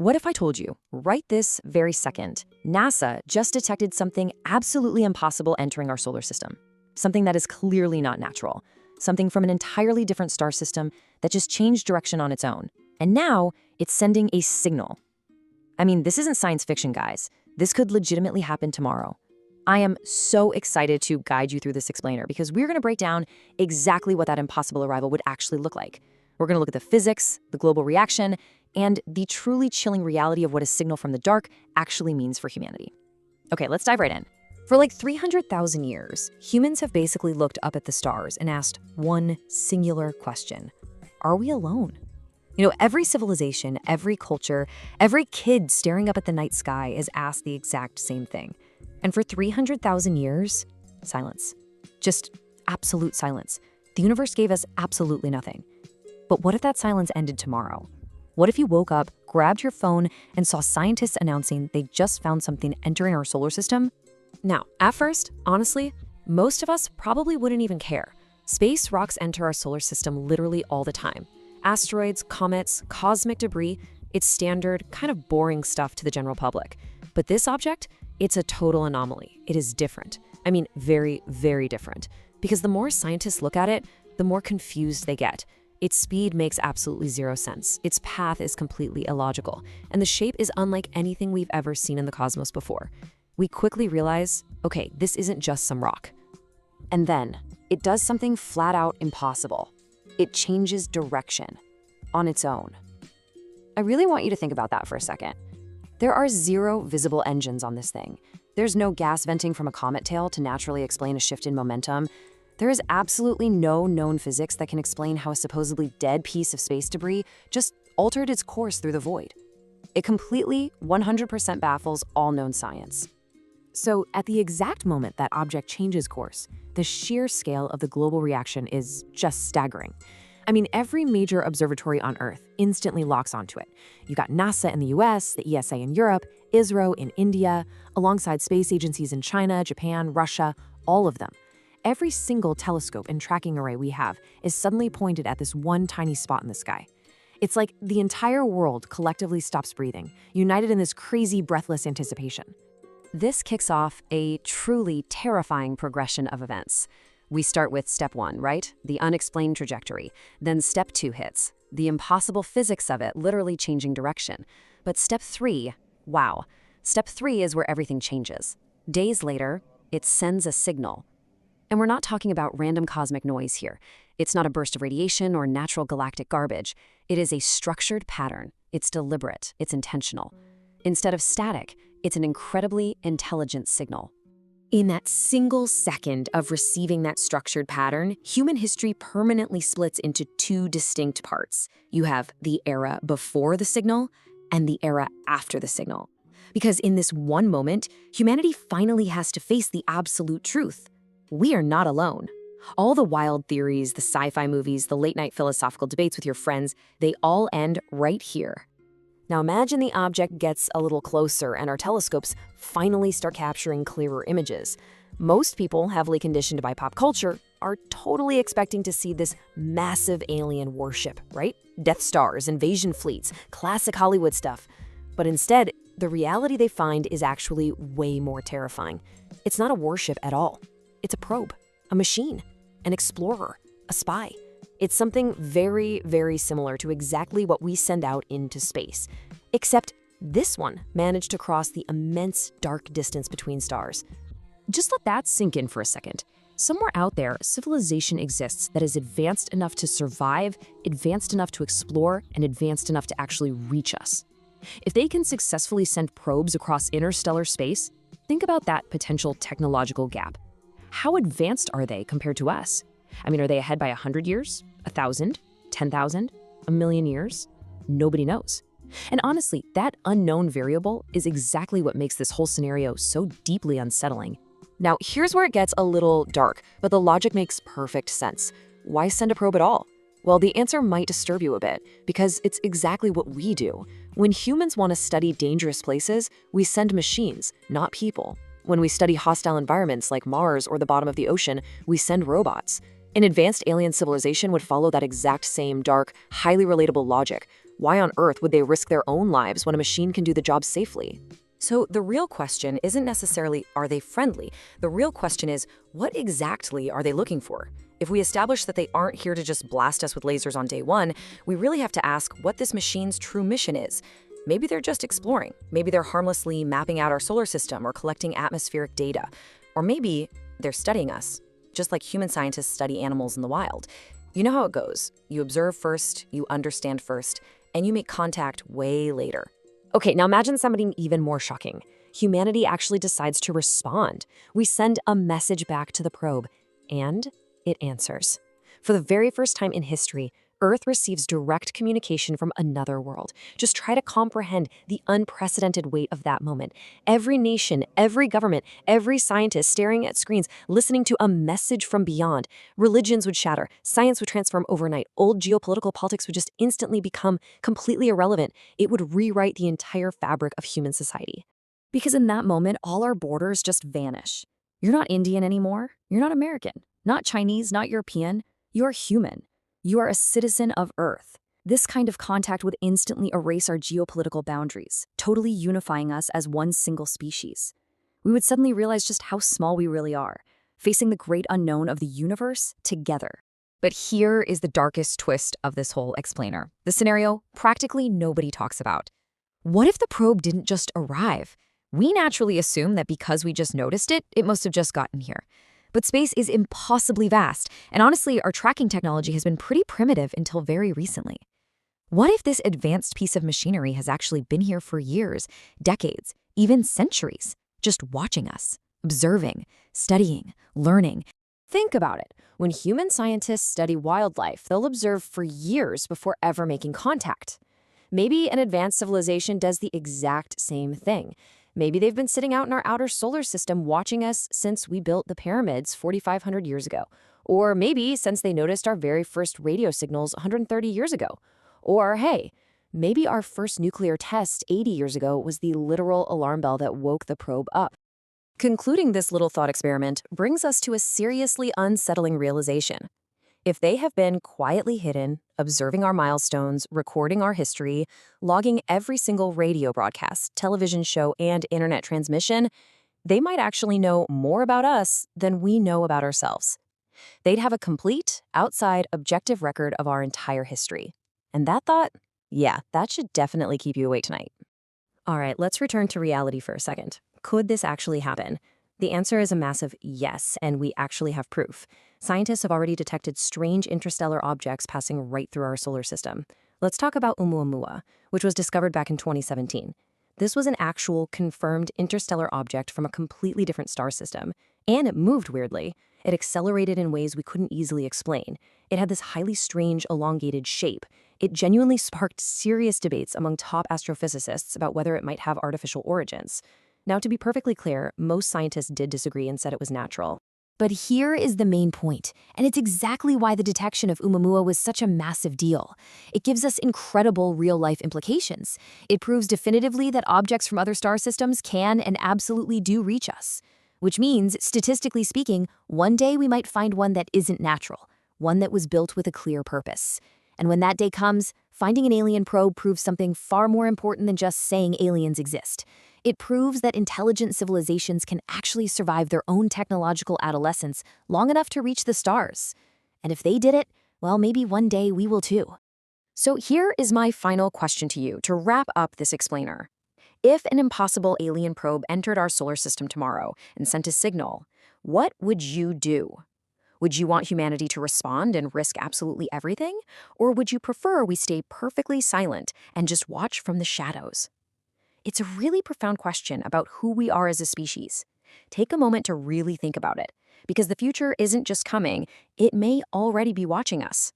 What if I told you, right this very second, NASA just detected something absolutely impossible entering our solar system? Something that is clearly not natural. Something from an entirely different star system that just changed direction on its own. And now it's sending a signal. I mean, this isn't science fiction, guys. This could legitimately happen tomorrow. I am so excited to guide you through this explainer because we're going to break down exactly what that impossible arrival would actually look like. We're going to look at the physics, the global reaction, and the truly chilling reality of what a signal from the dark actually means for humanity. Okay, let's dive right in. For like 300,000 years, humans have basically looked up at the stars and asked one singular question. Are we alone? You know, every civilization, every culture, every kid staring up at the night sky has asked the exact same thing. And for 300,000 years, silence. Just absolute silence. The universe gave us absolutely nothing. But what if that silence ended tomorrow? What if you woke up, grabbed your phone, and saw scientists announcing they just found something entering our solar system? Now, at first, honestly, most of us probably wouldn't even care. Space rocks enter our solar system literally all the time. Asteroids, comets, cosmic debris, it's standard, kind of boring stuff to the general public. But this object, it's a total anomaly. It is different. I mean, very, very different. Because the more scientists look at it, the more confused they get. Its speed makes absolutely zero sense. Its path is completely illogical. And the shape is unlike anything we've ever seen in the cosmos before. We quickly realize, okay, this isn't just some rock. And then, it does something flat out impossible. It changes direction on its own. I really want you to think about that for a second. There are 0 visible engines on this thing. There's no gas venting from a comet tail to naturally explain a shift in momentum. There is absolutely no known physics that can explain how a supposedly dead piece of space debris just altered its course through the void. It completely, 100% baffles all known science. So, at the exact moment that object changes course, the sheer scale of the global reaction is just staggering. I mean, every major observatory on Earth instantly locks onto it. You got NASA in the US, the ESA in Europe, ISRO in India, alongside space agencies in China, Japan, Russia, all of them. Every single telescope and tracking array we have is suddenly pointed at this one tiny spot in the sky. It's like the entire world collectively stops breathing, united in this crazy, breathless anticipation. This kicks off a truly terrifying progression of events. We start with step 1, right? The unexplained trajectory. Then step 2 hits. The impossible physics of it literally changing direction. But step 3, wow. Step 3 is where everything changes. Days later, it sends a signal. And we're not talking about random cosmic noise here. It's not a burst of radiation or natural galactic garbage. It is a structured pattern. It's deliberate. It's intentional. Instead of static, it's an incredibly intelligent signal. In that single second of receiving that structured pattern, human history permanently splits into 2 distinct parts. You have the era before the signal and the era after the signal. Because in this one moment, humanity finally has to face the absolute truth. We are not alone. All the wild theories, the sci-fi movies, the late-night philosophical debates with your friends, they all end right here. Now imagine the object gets a little closer and our telescopes finally start capturing clearer images. Most people, heavily conditioned by pop culture, are totally expecting to see this massive alien warship, right? Death Stars, invasion fleets, classic Hollywood stuff. But instead, the reality they find is actually way more terrifying. It's not a warship at all. It's a probe, a machine, an explorer, a spy. It's something very, very similar to exactly what we send out into space. Except this one managed to cross the immense dark distance between stars. Just let that sink in for a second. Somewhere out there, civilization exists that is advanced enough to survive, advanced enough to explore, and advanced enough to actually reach us. If they can successfully send probes across interstellar space, think about that potential technological gap. How advanced are they compared to us? I mean, are they ahead by 100 years, 1,000, 10,000, a million years? Nobody knows. And honestly, that unknown variable is exactly what makes this whole scenario so deeply unsettling. Now, here's where it gets a little dark, but the logic makes perfect sense. Why send a probe at all? Well, the answer might disturb you a bit, because it's exactly what we do. When humans want to study dangerous places, we send machines, not people. When we study hostile environments like Mars or the bottom of the ocean, we send robots. An advanced alien civilization would follow that exact same dark, highly relatable logic. Why on earth would they risk their own lives when a machine can do the job safely? So the real question isn't necessarily, are they friendly? The real question is, what exactly are they looking for? If we establish that they aren't here to just blast us with lasers on day one, we really have to ask what this machine's true mission is. Maybe they're just exploring. Maybe they're harmlessly mapping out our solar system or collecting atmospheric data. Or maybe they're studying us, just like human scientists study animals in the wild. You know how it goes. You observe first, you understand first, and you make contact way later. Okay, now imagine something even more shocking. Humanity actually decides to respond. We send a message back to the probe, and it answers. For the very first time in history, Earth receives direct communication from another world. Just try to comprehend the unprecedented weight of that moment. Every nation, every government, every scientist staring at screens, listening to a message from beyond. Religions would shatter, science would transform overnight, old geopolitical politics would just instantly become completely irrelevant. It would rewrite the entire fabric of human society. Because in that moment, all our borders just vanish. You're not Indian anymore. You're not American, not Chinese, not European. You're human. You are a citizen of Earth. This kind of contact would instantly erase our geopolitical boundaries, totally unifying us as one single species. We would suddenly realize just how small we really are, facing the great unknown of the universe together. But here is the darkest twist of this whole explainer. The scenario practically nobody talks about. What if the probe didn't just arrive? We naturally assume that because we just noticed it, it must have just gotten here. But space is impossibly vast, and honestly, our tracking technology has been pretty primitive until very recently. What if this advanced piece of machinery has actually been here for years, decades, even centuries, just watching us, observing, studying, learning? Think about it. When human scientists study wildlife, they'll observe for years before ever making contact. Maybe an advanced civilization does the exact same thing. Maybe they've been sitting out in our outer solar system watching us since we built the pyramids 4,500 years ago. Or maybe since they noticed our very first radio signals 130 years ago. Or hey, maybe our first nuclear test 80 years ago was the literal alarm bell that woke the probe up. Concluding this little thought experiment brings us to a seriously unsettling realization. If they have been quietly hidden, observing our milestones, recording our history, logging every single radio broadcast, television show, and internet transmission, they might actually know more about us than we know about ourselves. They'd have a complete, outside, objective record of our entire history. And that thought, yeah, that should definitely keep you awake tonight. All right, let's return to reality for a second. Could this actually happen? The answer is a massive yes, and we actually have proof. Scientists have already detected strange interstellar objects passing right through our solar system. Let's talk about Oumuamua, which was discovered back in 2017. This was an actual, confirmed interstellar object from a completely different star system. And it moved weirdly. It accelerated in ways we couldn't easily explain. It had this highly strange, elongated shape. It genuinely sparked serious debates among top astrophysicists about whether it might have artificial origins. Now, to be perfectly clear, most scientists did disagree and said it was natural. But here is the main point, and it's exactly why the detection of Oumuamua was such a massive deal. It gives us incredible real-life implications. It proves definitively that objects from other star systems can and absolutely do reach us. Which means, statistically speaking, one day we might find one that isn't natural, one that was built with a clear purpose. And when that day comes, finding an alien probe proves something far more important than just saying aliens exist. It proves that intelligent civilizations can actually survive their own technological adolescence long enough to reach the stars. And if they did it, well, maybe one day we will too. So here is my final question to you to wrap up this explainer. If an impossible alien probe entered our solar system tomorrow and sent a signal, what would you do? Would you want humanity to respond and risk absolutely everything? Or would you prefer we stay perfectly silent and just watch from the shadows? It's a really profound question about who we are as a species. Take a moment to really think about it, because the future isn't just coming, it may already be watching us.